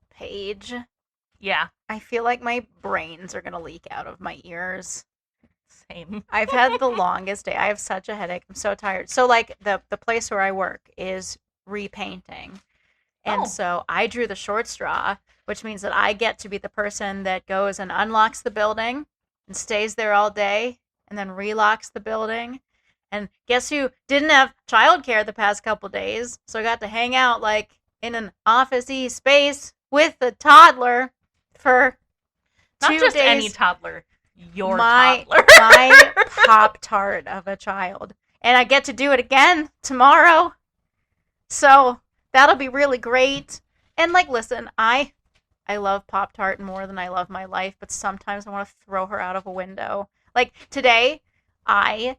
Paige, Yeah, I feel like my brains are gonna leak out of my ears. same. I've had the longest day. I have such a headache. I'm so tired. So like the place where I work is repainting. And Oh, so I drew the short straw, which means that I get to be the person that goes and unlocks the building and stays there all day and then relocks the building. And guess who didn't have childcare the past couple days? So I got to hang out like in an office-y space with a toddler for not 2 just any days. toddler, your my toddler. my Pop Tart of a child. And I get to do it again tomorrow. So that'll be really great. And like listen, I love Pop Tart more than I love my life, but sometimes I want to throw her out of a window. Like today, I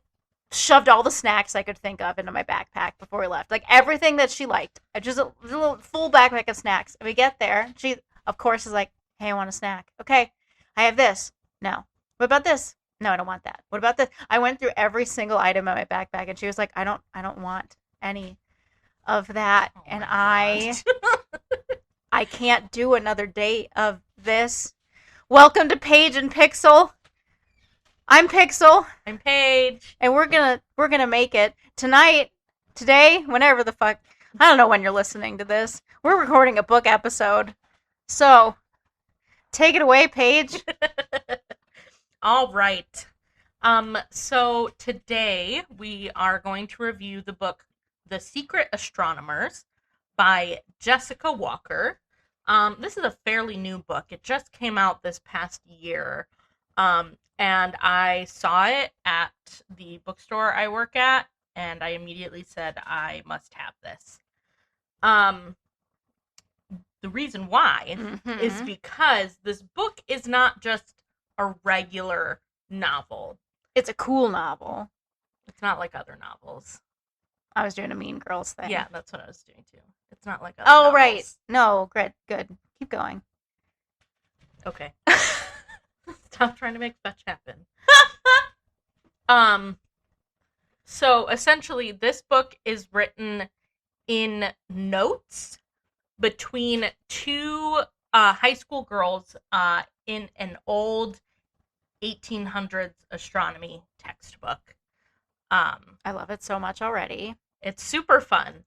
shoved all the snacks I could think of into my backpack before we left. Like everything that she liked. Just a little full backpack of snacks. And we get there. She, of course, is like, hey, I want a snack. Okay, I have this. No. What about this? No, I don't want that. What about this? I went through every single item in my backpack and she was like, I don't want any of that. Oh And my I can't do another day of this. Welcome to Paige and Pixel. I'm Pixel, I'm Paige. and we're gonna make it tonight, today, whenever the fuck. I don't know when you're listening to this. We're recording a book episode, so take it away, Paige. All right. So today we are going to review the book The Secret Astronomers by Jessica Walker. This is a fairly new book. It just came out this past year. And I saw it at the bookstore I work at, and I immediately said, I must have this. The reason why is because this book is not just a regular novel. It's a cool novel. It's not like other novels. I was doing a Mean Girls thing. Yeah, that's what I was doing too. It's not like other Oh, novels. right. No, good. Keep going. Okay. Stop trying to make fetch happen. So essentially this book is written in notes between two high school girls in an old 1800s astronomy textbook. I love it so much already. It's super fun.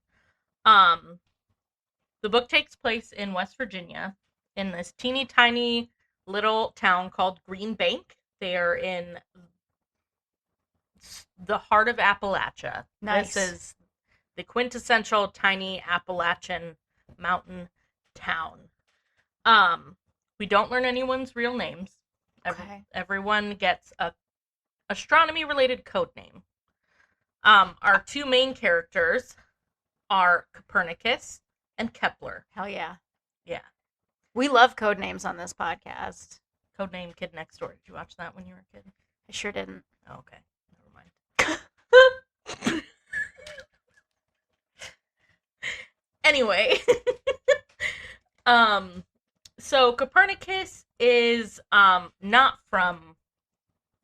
The book takes place in West Virginia in this teeny tiny little town called Green Bank. They are in the heart of Appalachia. Nice. This is the quintessential tiny Appalachian mountain town. We don't learn anyone's real names. Okay. Everyone gets a astronomy related code name. Our two main characters are Copernicus and Kepler. Hell yeah. Yeah. We love code names on this podcast. Codename Kid Next Door. Did you watch that when you were a kid? I sure didn't. Oh, okay. Never mind. Anyway. So Copernicus is not from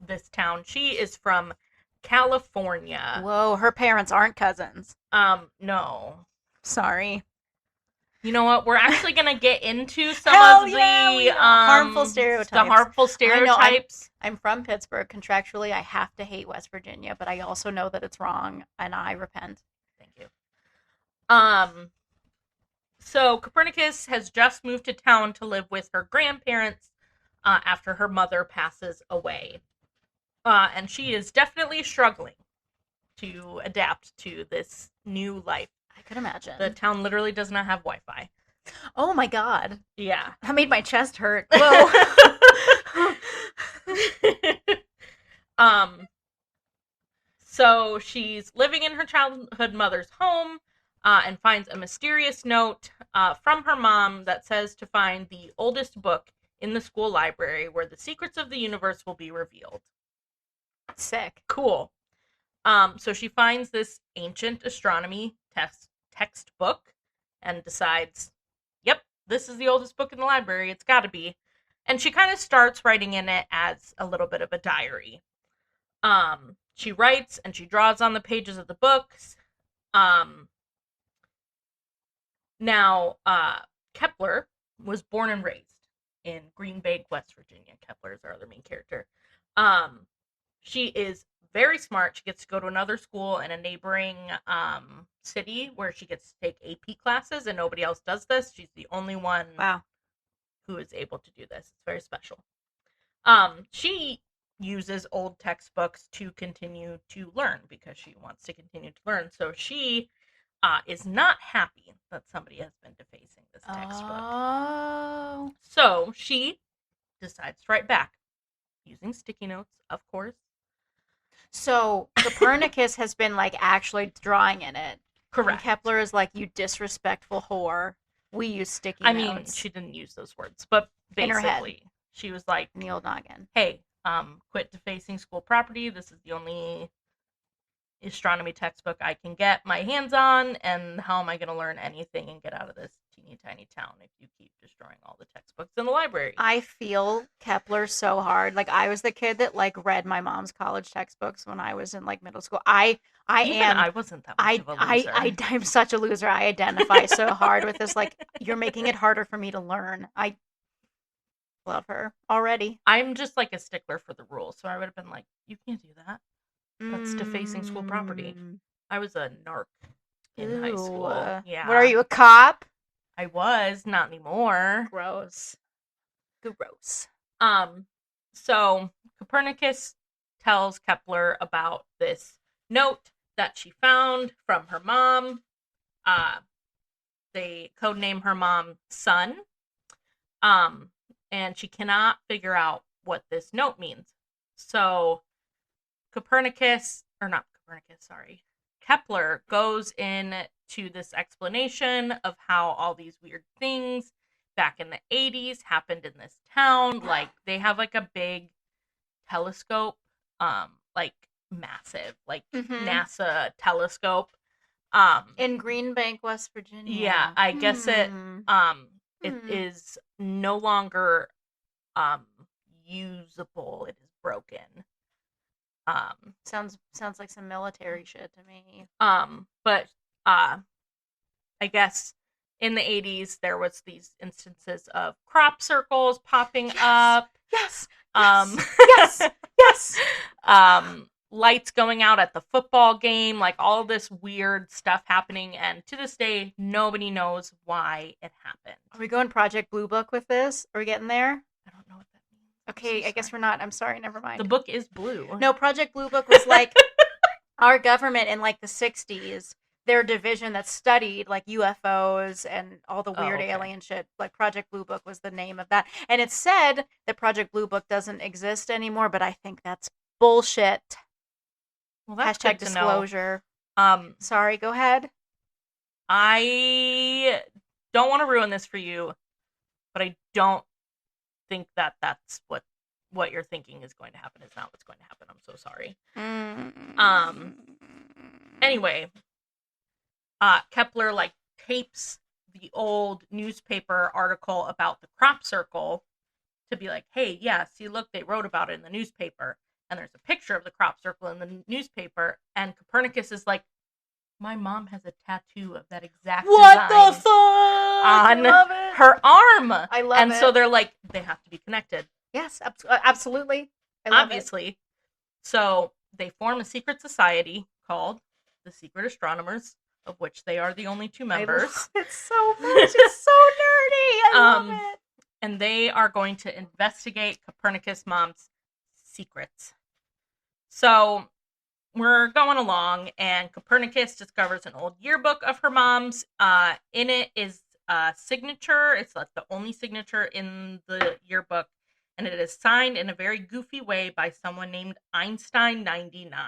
this town. She is from California. Whoa, her parents aren't cousins. No. Sorry. You know what? We're actually going to get into some Hell of yeah, we the know. Harmful stereotypes. The harmful stereotypes. I'm from Pittsburgh. Contractually, I have to hate West Virginia, but I also know that it's wrong, and I repent. Thank you. So Copernicus has just moved to town to live with her grandparents after her mother passes away. And she is definitely struggling to adapt to this new life. I could imagine. The town literally does not have Wi-Fi. Oh my god. Yeah. That made my chest hurt. Whoa. So she's living in her childhood mother's home and finds a mysterious note from her mom that says to find the oldest book in the school library where the secrets of the universe will be revealed. Sick. Cool. So she finds this ancient astronomy textbook and decides, yep, this is the oldest book in the library. It's got to be. And she kind of starts writing in it as a little bit of a diary. She writes and she draws on the pages of the books. Now, Kepler was born and raised in Green Bay, West Virginia. Kepler is our other main character. She is very smart. She gets to go to another school in a neighboring city where she gets to take AP classes, and nobody else does this. She's the only one who is able to do this. It's very special. She uses old textbooks to continue to learn because she wants to continue to learn. So she is not happy that somebody has been defacing this textbook. Oh. So she decides to write back using sticky notes, of course. So Copernicus has been like actually drawing in it. Correct. And Kepler is like, you disrespectful whore. We use sticky notes. I mean, she didn't use those words, but basically, she was like, Neil Noggin. Hey, quit defacing school property. This is the only astronomy textbook I can get my hands on, and how am I going to learn anything and get out of this teeny tiny town if you keep destroying all the textbooks in the library? I feel Kepler so hard. Like, I was the kid that like read my mom's college textbooks when I was in like middle school. I wasn't that much of a loser. I'm such a loser. I identify so hard with this. Like, you're making it harder for me to learn. I love her already. I'm just like a stickler for the rules, so I would have been like, you can't do that. That's defacing school property. I was a narc in high school. Yeah. What are you, a cop? I was, not anymore. Gross. So Copernicus tells Kepler about this note that she found from her mom. They codename her mom Sun. And she cannot figure out what this note means. So Kepler goes in to this explanation of how all these weird things back in the 80s happened in this town. Like, they have like a big telescope, like massive, like NASA telescope. In Green Bank, West Virginia. Yeah, I guess it is no longer usable. It is broken. Sounds like some military shit to me. But I guess in the 80s there was these instances of crop circles popping up. Yes. Lights going out at the football game, like all this weird stuff happening, and to this day nobody knows why it happened. Are we going Project Blue Book with this? Are we getting there? I don't know what that means. Okay, I guess we're not. I'm sorry, never mind. The book is blue. No, Project Blue Book was like our government in like the 60s, their division that studied like UFOs and all the weird alien shit. Like, Project Blue Book was the name of that. And it's said that Project Blue Book doesn't exist anymore, but I think that's bullshit. Well, that's Hashtag disclosure. Sorry, go ahead. I don't want to ruin this for you, but I don't think that that's what you're thinking is going to happen. Is not what's going to happen. I'm so sorry. Anyway, Kepler like tapes the old newspaper article about the crop circle to be like, hey, yeah, see, look, they wrote about it in the newspaper. And there's a picture of the crop circle in the newspaper. And Copernicus is like, my mom has a tattoo of that exact what design the fuck? on her arm. I love it. And so they're like, they have to be connected. Yes, absolutely. I love Obviously. It. So they form a secret society called the Secret Astronomers, of which they are the only two members. It's so much. It's so nerdy. I love it. And they are going to investigate Copernicus' mom's secrets. So we're going along, and Copernicus discovers an old yearbook of her mom's. In it is a signature. It's like the only signature in the yearbook, and it is signed in a very goofy way by someone named Einstein 99.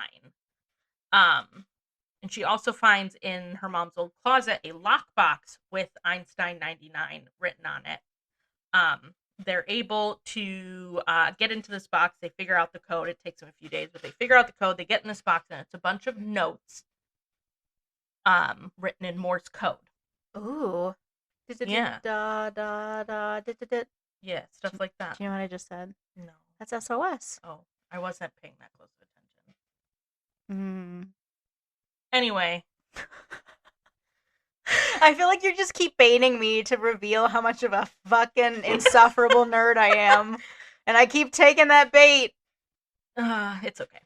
And she also finds in her mom's old closet a lockbox with Einstein 99 written on it. They're able to get into this box. They figure out the code. It takes them a few days, but they figure out the code. They get in this box, and it's a bunch of notes written in Morse code. Ooh. Yeah. Da, da, da, da, da, da. Yeah, stuff like that. Do you know what I just said? No. That's SOS. Oh, I wasn't paying that close of attention. Mm. Anyway. I feel like you just keep baiting me to reveal how much of a fucking insufferable nerd I am. And I keep taking that bait. It's okay.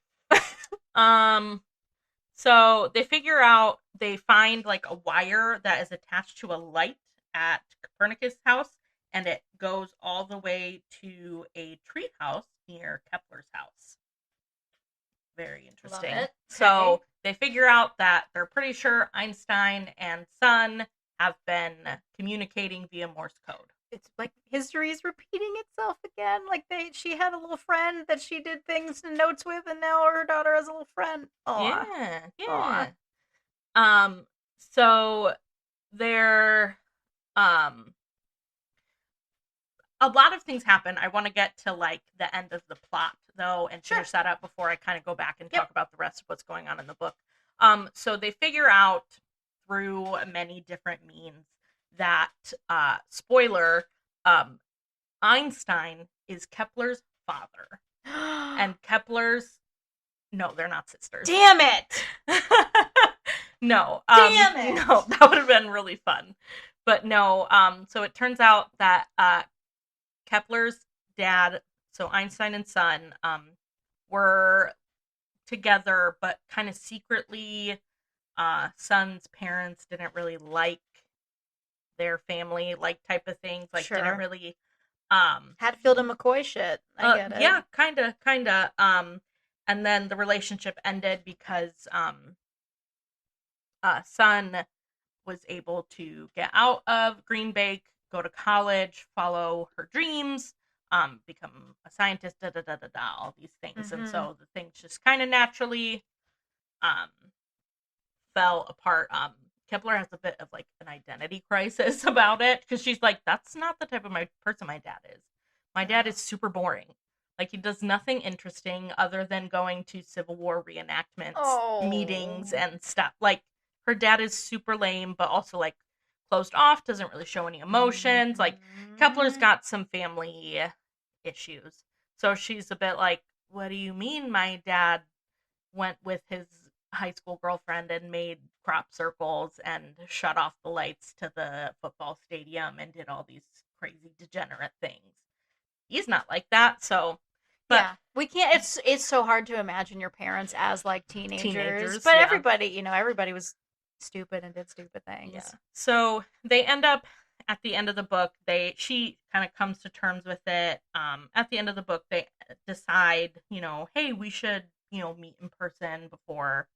So they find like a wire that is attached to a light at Copernicus' house, and it goes all the way to a tree house near Kepler's house. Very interesting. Love it. So Okay. they figure out that they're pretty sure Einstein and Sun have been communicating via Morse code. It's like history is repeating itself again. Like she had a little friend that she did things and notes with, and now her daughter has a little friend. Aww. Yeah. So they're a lot of things happen. I want to get to like the end of the plot though and finish that up before I kind of go back and talk about the rest of what's going on in the book. So they figure out through many different means that spoiler, Einstein is Kepler's father. And Kepler's no, they're not sisters. Damn it! No. Damn it! No, that would have been really fun. But no, so it turns out that Kepler's dad, so Einstein and Son, were together, but kind of secretly, Son's parents didn't really like their family, like type of things, like didn't really, Hatfield and McCoy shit. I get it. Yeah, kinda. And then the relationship ended because, Son was able to get out of Green Bay, go to college, follow her dreams, become a scientist, all these things. And so the things just kind of naturally fell apart. Kepler has a bit of like an identity crisis about it because she's like, that's not the type of person my dad is. My dad is super boring. Like he does nothing interesting other than going to Civil War reenactments, meetings, and stuff. Like her dad is super lame, but also like closed off, doesn't really show any emotions. Like Kepler's got some family issues. So she's a bit like, what do you mean my dad went with his high school girlfriend and made crop circles and shut off the lights to the football stadium and did all these crazy degenerate things? He's not like that. So but we can't, it's so hard to imagine your parents as like teenagers but everybody was stupid and did stupid things. Yeah. So they end up at the end of the book, she kind of comes to terms with it. At the end of the book, they decide, hey, we should, meet in person before,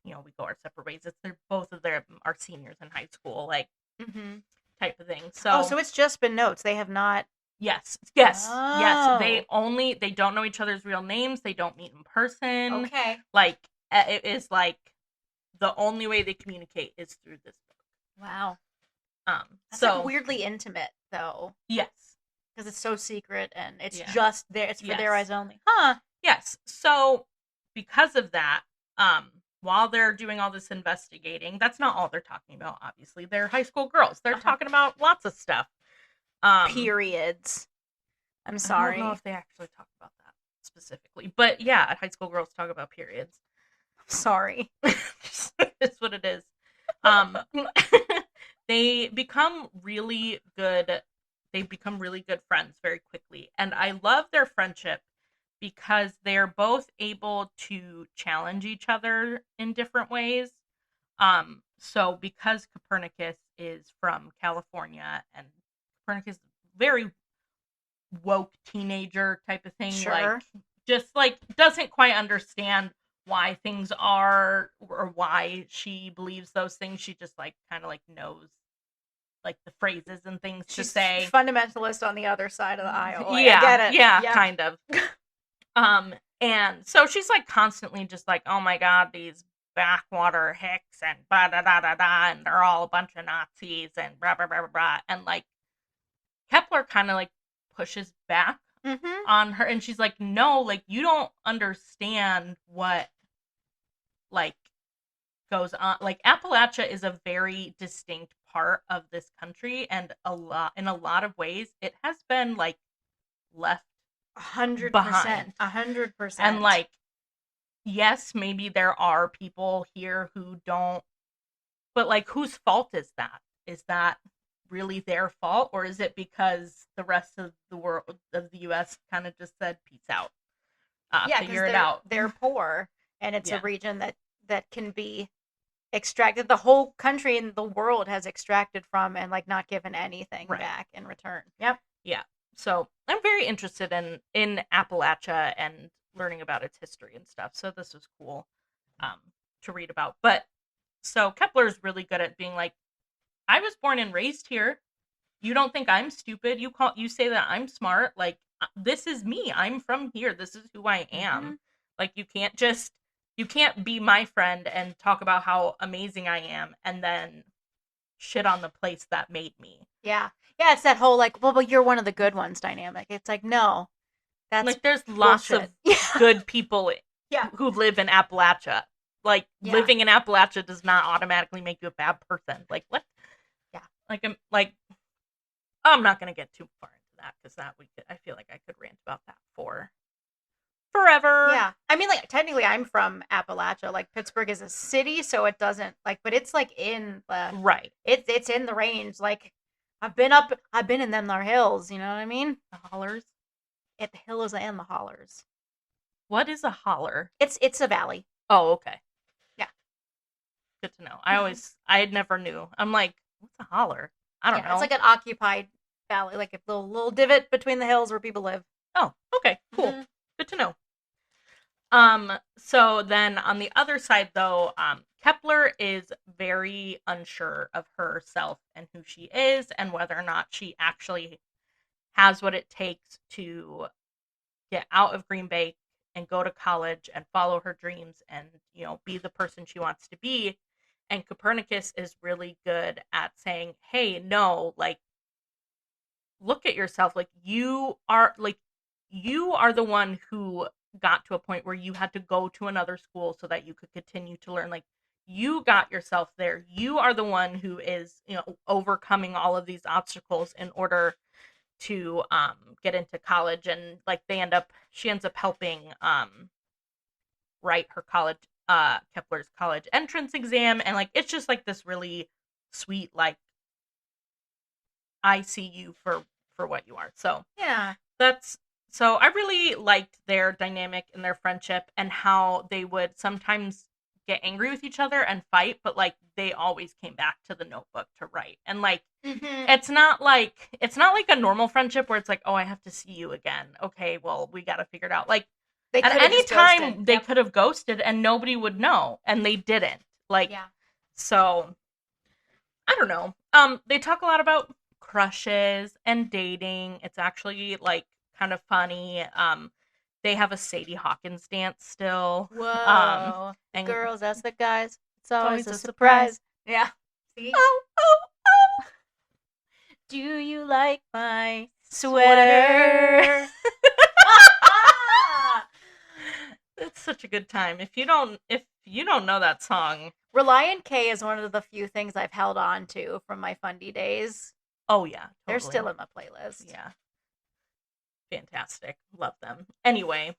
we go our separate ways. They're both of them are seniors in high school, like type of thing. So it's just been notes. They have not. Yes. They don't know each other's real names. They don't meet in person. Okay. Like it is like the only way they communicate is through this book. Wow. That's so like weirdly intimate though. Yes. Because it's so secret and it's just there. It's for their eyes only. Huh. Yes. So because of that, while they're doing all this investigating, that's not all they're talking about, obviously. They're high school girls. They're talking about lots of stuff. Periods. I'm sorry. I don't know if they actually talk about that specifically. But yeah, high school girls talk about periods. Sorry. It's what it is. They become really good friends very quickly. And I love their friendship because they're both able to challenge each other in different ways. So because Copernicus is from California and Copernicus very woke teenager type of thing, like just like doesn't quite understand why things are or why she believes those things. She just like kind of like knows like the phrases and things to say. Fundamentalist on the other side of the aisle. Yeah, I get it. Yeah, kind of. And so she's like constantly just like, oh my god, these backwater hicks and blah da da da da, and they're all a bunch of Nazis and blah blah blah blah blah. And like Kepler kind of like pushes back on her, and she's like, no, like you don't understand what like goes on. Like Appalachia is a very distinct part of this country, and in a lot of ways it has been like left 100%. behind. 100%. And like, yes, maybe there are people here who don't, but like, whose fault is that? Is that really their fault, or is it because the rest of the world of the US kind of just said peace out? Figure it out. They're poor, and it's Yeah. a region that can be extracted. The whole country and the world has extracted from and like not given anything Right. back in return. Yep. Yeah. So I'm very interested in Appalachia and learning about its history and stuff. So this was cool to read about. But so Kepler's really good at being like, I was born and raised here. You don't think I'm stupid? You say that I'm smart. Like, this is me. I'm from here. This is who I am. Mm-hmm. Like, you can't be my friend and talk about how amazing I am and then shit on the place that made me. Yeah. Yeah, it's that whole like, well, but you're one of the good ones dynamic. It's like, no. That's like, there's lots bullshit. of good people Yeah. who live in Appalachia. Like, Yeah. living in Appalachia does not automatically make you a bad person. Like, what? Yeah. I'm not going to get too far into that because I feel like I could rant about that for forever. Yeah. I mean, like, technically I'm from Appalachia. Like, Pittsburgh is a city, so it doesn't like, but it's like in the Right. it's in the range. Like, I've been in them there hills, you know what I mean? The hollers. At the hills and the hollers. What is a holler? It's a valley. Oh, okay. Yeah. Good to know. I never knew. I'm like, what's a holler? I don't know. It's like an occupied valley, like a little divot between the hills where people live. Oh, okay. Cool. Mhm. Good to know. So then on the other side though, Kepler is very unsure of herself and who she is and whether or not she actually has what it takes to get out of Green Bay and go to college and follow her dreams and, be the person she wants to be. And Copernicus is really good at saying, hey, no, like, look at yourself. Like, you are the one who got to a point where you had to go to another school so that you could continue to learn. Like, you got yourself there. You are the one who is, overcoming all of these obstacles in order to get into college. And like, she ends up helping write her Kepler's college entrance exam, and like, it's just like this really sweet, like, I see you for what you are. So Yeah. So I really liked their dynamic and their friendship and how they would sometimes get angry with each other and fight, but like, they always came back to the notebook to write. And like, it's not like a normal friendship where it's like, oh, I have to see you again. Okay, well, we got to figure it out. Like, They at could've any just time ghosted. they Yep. could have ghosted and nobody would know, and they didn't. Like, Yeah. so I don't know. They talk a lot about crushes and dating. It's actually like kind of funny. They have a Sadie Hawkins dance still. Whoa. and Girls ask the guys. It's always always a a surprise. Yeah. See? oh. Do you like my sweater? It's such a good time. If you don't know that song, Reliant K is one of the few things I've held on to from my Fundy days. oh yeah, They're totally. still in my playlist. Yeah. Fantastic. Love them. Anyway,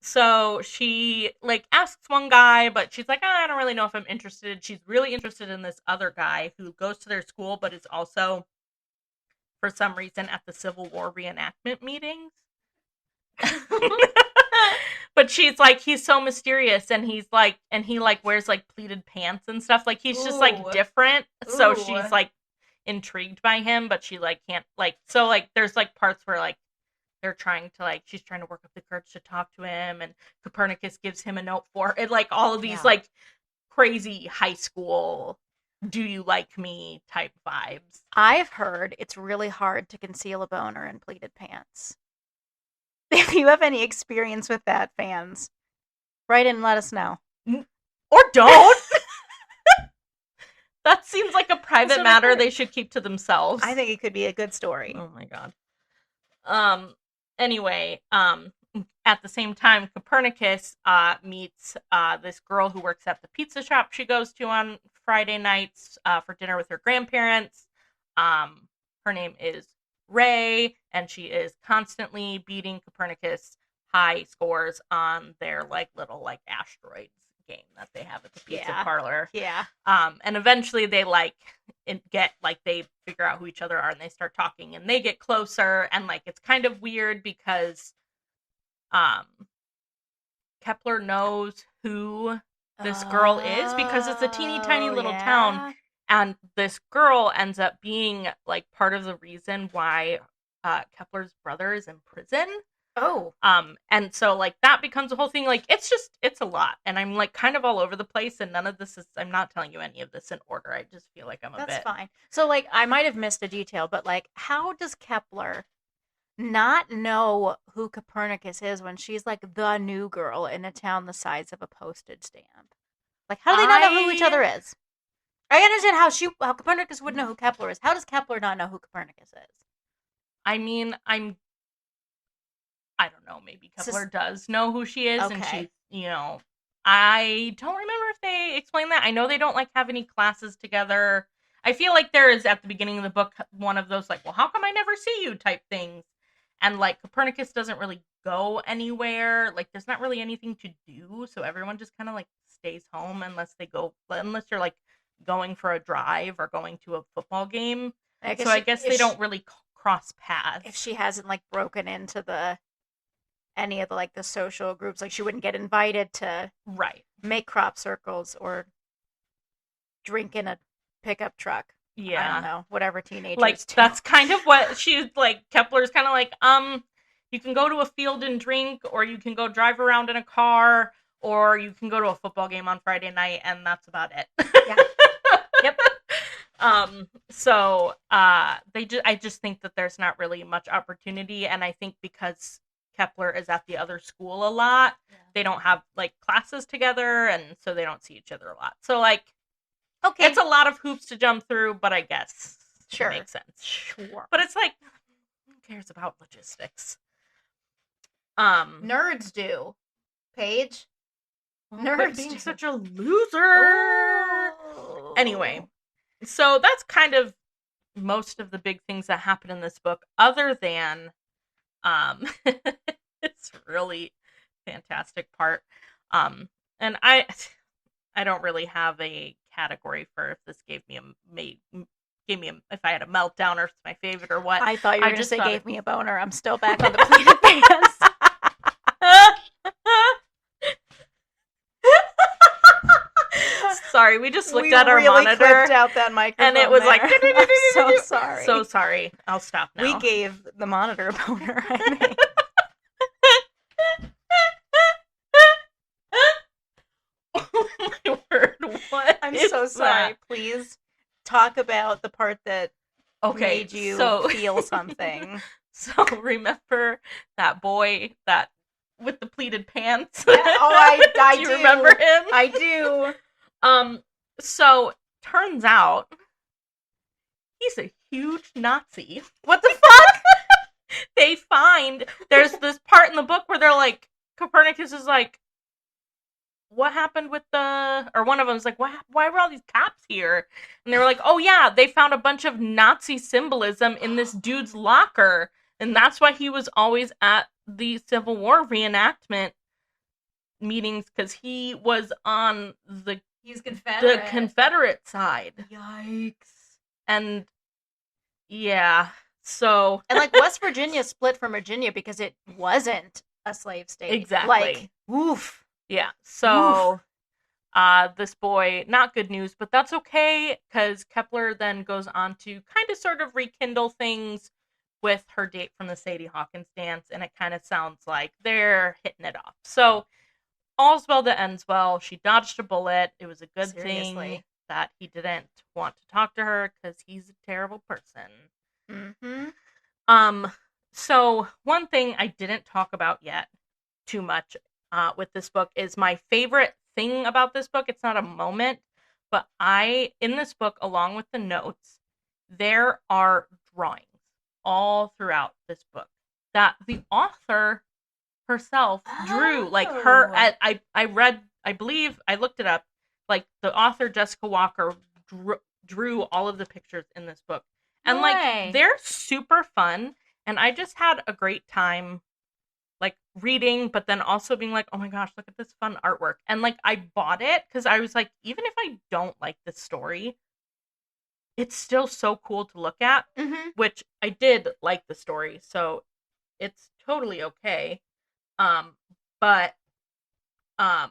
so she like asks one guy, but she's like, I don't really know if I'm interested. She's really interested in this other guy who goes to their school, but is also, for some reason, at the Civil War reenactment meetings. But she's like, he's so mysterious, and he wears like pleated pants and stuff. Like, he's just like Ooh. different. So Ooh. she's like intrigued by him, but she like can't like, so like there's like parts where like they're trying to like, she's trying to work up the courage to talk to him, and Copernicus gives him a note for it, like all of these Yeah. like crazy high school do you like me type vibes. I've heard it's really hard to conceal a boner in pleated pants. If you have any experience with that, fans, write in and let us know. Or don't. That seems like a private what I matter heard. they should keep to themselves. I think it could be a good story. Oh my god. Anyway, at the same time, Copernicus meets this girl who works at the pizza shop she goes to on Friday nights for dinner with her grandparents. Her name is Ray, and she is constantly beating Copernicus high scores on their like little like asteroids game that they have at the pizza parlor. Yeah. And eventually they they figure out who each other are and they start talking and they get closer, and like it's kind of weird because Kepler knows who this girl is because it's a teeny tiny little town, and this girl ends up being like part of the reason why Kepler's brother is in prison. Oh. And so like that becomes a whole thing. Like it's a lot, and I'm like kind of all over the place, and I'm not telling you any of this in order. I just feel like That's fine. So like I might have missed a detail, but like how does Kepler not know who Copernicus is when she's like the new girl in a town the size of a postage stamp? Like how do they not know who each other is? I understand how Copernicus would know who Kepler is. How does Kepler not know who Copernicus is? I mean, I don't know, maybe Kepler does know who she is, and she, I don't remember if they explain that. I know they don't like have any classes together. I feel like there is at the beginning of the book one of those like, well, how come I never see you type things? And like Copernicus doesn't really go anywhere. Like there's not really anything to do, so everyone just kind of like stays home unless you're like going for a drive or going to a football game. I guess they don't really cross paths. If she hasn't like broken into any of the social groups, like she wouldn't get invited to make crop circles or drink in a pickup truck. Yeah. I don't know, whatever teenagers like do. That's kind of what she's like. Kepler's kind of like, you can go to a field and drink, or you can go drive around in a car, or you can go to a football game on Friday night, and that's about it. Yeah. Yep. So I just think that there's not really much opportunity, and I think because Kepler is at the other school a lot, they don't have like classes together, and so they don't see each other a lot. So like, okay, it's a lot of hoops to jump through, but I guess it makes sense. Sure. But it's like, who cares about logistics? Nerds do. Paige? Nerds being do. such a loser. Oh. Anyway, so that's kind of most of the big things that happen in this book, other than it's really fantastic part. And I don't really have a category for if this gave me if I had a meltdown or if it's my favorite or what. I thought you were going to say gave me a boner. I'm still back on the pleated pants. Sorry, we just looked at our monitor. Clipped out that microphone, and it was like, I'm so sorry. So sorry. I'll stop now. We gave the monitor a boner. I mean. Oh my word! What? I'm so sorry. Please talk about the part that made you feel something. So remember that boy that with the pleated pants? Yeah, I do. You remember him? I do. So turns out he's a huge Nazi. What the fuck? They find there's this part in the book where they're like, Copernicus is like, what happened with or one of them's like, why were all these cops here? And they were like, oh yeah, they found a bunch of Nazi symbolism in this dude's locker, and that's why he was always at the Civil War reenactment meetings, because he was on He's Confederate. The Confederate side. Yikes. And yeah, so and like West Virginia split from Virginia because it wasn't a slave state. Exactly. Like, oof. Yeah. So this boy, not good news, but that's okay, because Kepler then goes on to kind of sort of rekindle things with her date from the Sadie Hawkins dance, and it kind of sounds like they're hitting it off. So all's well that ends well. She dodged a bullet. It was a good thing that he didn't want to talk to her, because he's a terrible person. Mm-hmm. So one thing I didn't talk about yet too much with this book is my favorite thing about this book. It's not a moment, but in this book, along with the notes, there are drawings all throughout this book that the author herself drew. Like her, I believe, I looked it up, Like, the author, Jessica Walker, drew all of the pictures in this book. And, No like, way. they're super fun. And I just had a great time, like, reading, but then also being like, oh my gosh, look at this fun artwork. And, like, I bought it because I was like, even if I don't like this story, it's still so cool to look at, Mm-hmm. which I did like the story, so it's totally okay. Um, but um,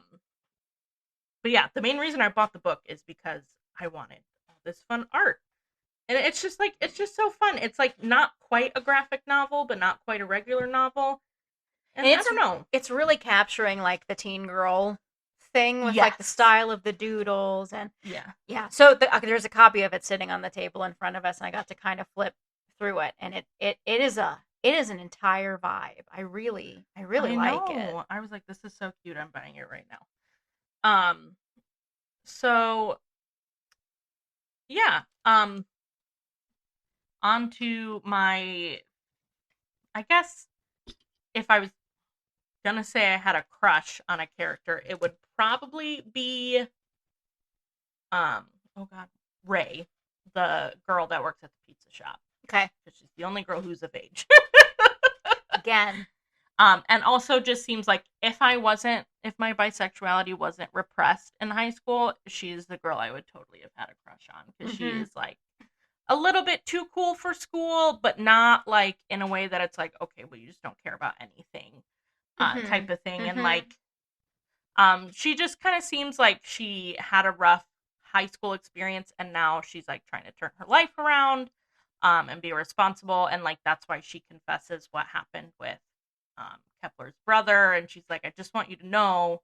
but yeah, the main reason I bought the book is because I wanted all this fun art. And it's just like, it's just so fun. It's like not quite a graphic novel, but not quite a regular novel. And I don't know. It's really capturing like the teen girl thing with like the Yes. style of the doodles and Yeah. So there's a copy of it sitting on the table in front of us, and I got to kind of flip through it, and it is an entire vibe. I really like it. I was like, this is so cute. I'm buying it right now. So yeah. On to my, I guess if I was gonna say I had a crush on a character, it would probably be oh god, Ray, the girl that works at the pizza shop. Okay. Because she's the only girl who's of age. Again. And also just seems like if my bisexuality wasn't repressed in high school, she's the girl I would totally have had a crush on. Because she is like a little bit too cool for school, but not like in a way that it's like, okay, well, you just don't care about anything, type of thing. And like, she just kind of seems like she had a rough high school experience, and now she's like trying to turn her life around, and be responsible. And like, that's why she confesses what happened with Kepler's brother. And she's like, I just want you to know,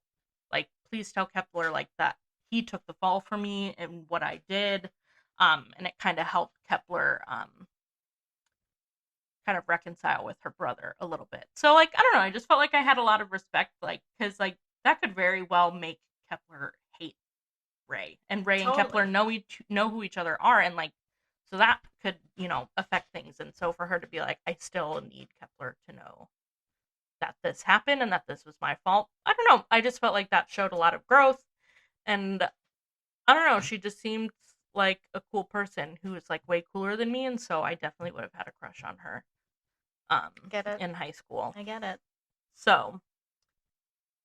like, please tell Kepler like that he took the fall for me and what I did. And it kind of helped Kepler kind of reconcile with her brother a little bit. So like, I don't know, I just felt like I had a lot of respect, like, because like that could very well make Kepler hate Ray, and Ray and Kepler know who each other are, and like, so that could, affect things. And so for her to be like, I still need Kepler to know that this happened and that this was my fault, I don't know, I just felt like that showed a lot of growth. And I don't know, she just seemed like a cool person who was like way cooler than me, and so I definitely would have had a crush on her Get it. in high school. I get it. So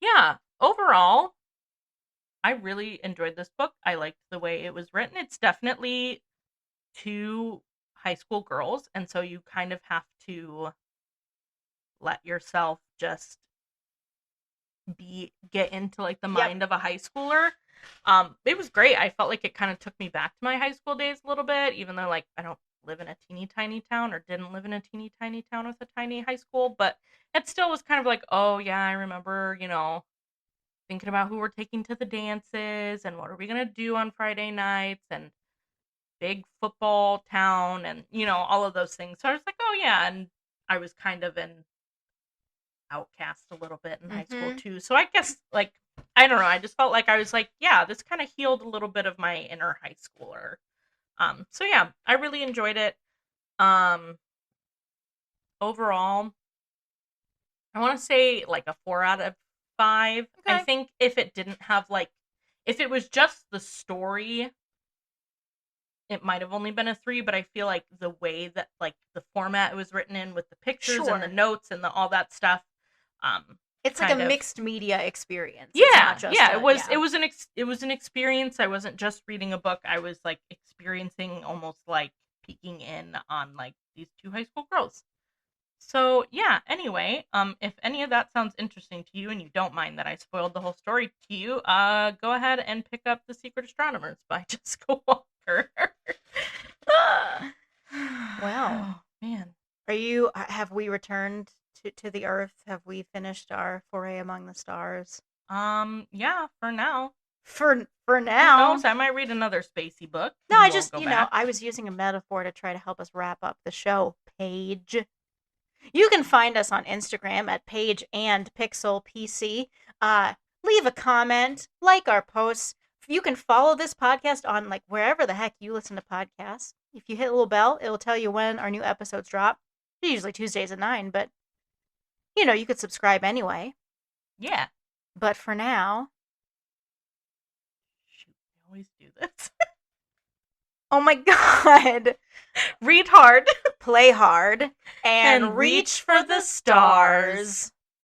yeah, overall I really enjoyed this book. I liked the way it was written. It's definitely two high school girls, and so you kind of have to let yourself just get into like the mind of a high schooler. It was great. I felt like it kind of took me back to my high school days a little bit, even though like I don't live in a teeny tiny town, or didn't live in a teeny tiny town with a tiny high school, but it still was kind of like, oh yeah, I remember, thinking about who we're taking to the dances and what are we going to do on Friday nights, and big football town, and all of those things. So I was like, oh yeah. And I was kind of an outcast a little bit in high school too. So I guess like, I don't know, I just felt like I was like, yeah, this kind of healed a little bit of my inner high schooler. So yeah, I really enjoyed it. Overall, I want to say like a 4 out of 5. Okay. I think if it didn't have like, if it was just the story, it might have only been a 3, but I feel like the way that like the format it was written in with the pictures and the notes and all that stuff, it's like a mixed media experience. Yeah, it was an experience. I wasn't just reading a book. I was like experiencing, almost like peeking in on like these two high school girls. So yeah, anyway, if any of that sounds interesting to you and you don't mind that I spoiled the whole story to you, go ahead and pick up The Secret Astronomers by Jessica Walker. Wow. Man. Have we returned to the Earth? Have we finished our foray among the stars? Yeah, for now. For now. Who knows? I might read another spacey book. No, I just, I was using a metaphor to try to help us wrap up the show. Paige. You can find us on Instagram at Paige and Pixel PC. Leave a comment, like our posts. You can follow this podcast on like wherever the heck you listen to podcasts. If you hit a little bell, it will tell you when our new episodes drop. They're usually Tuesdays at 9, but you could subscribe anyway. Yeah. But for now, this. Oh my god. Read hard. Play hard and And reach for the stars.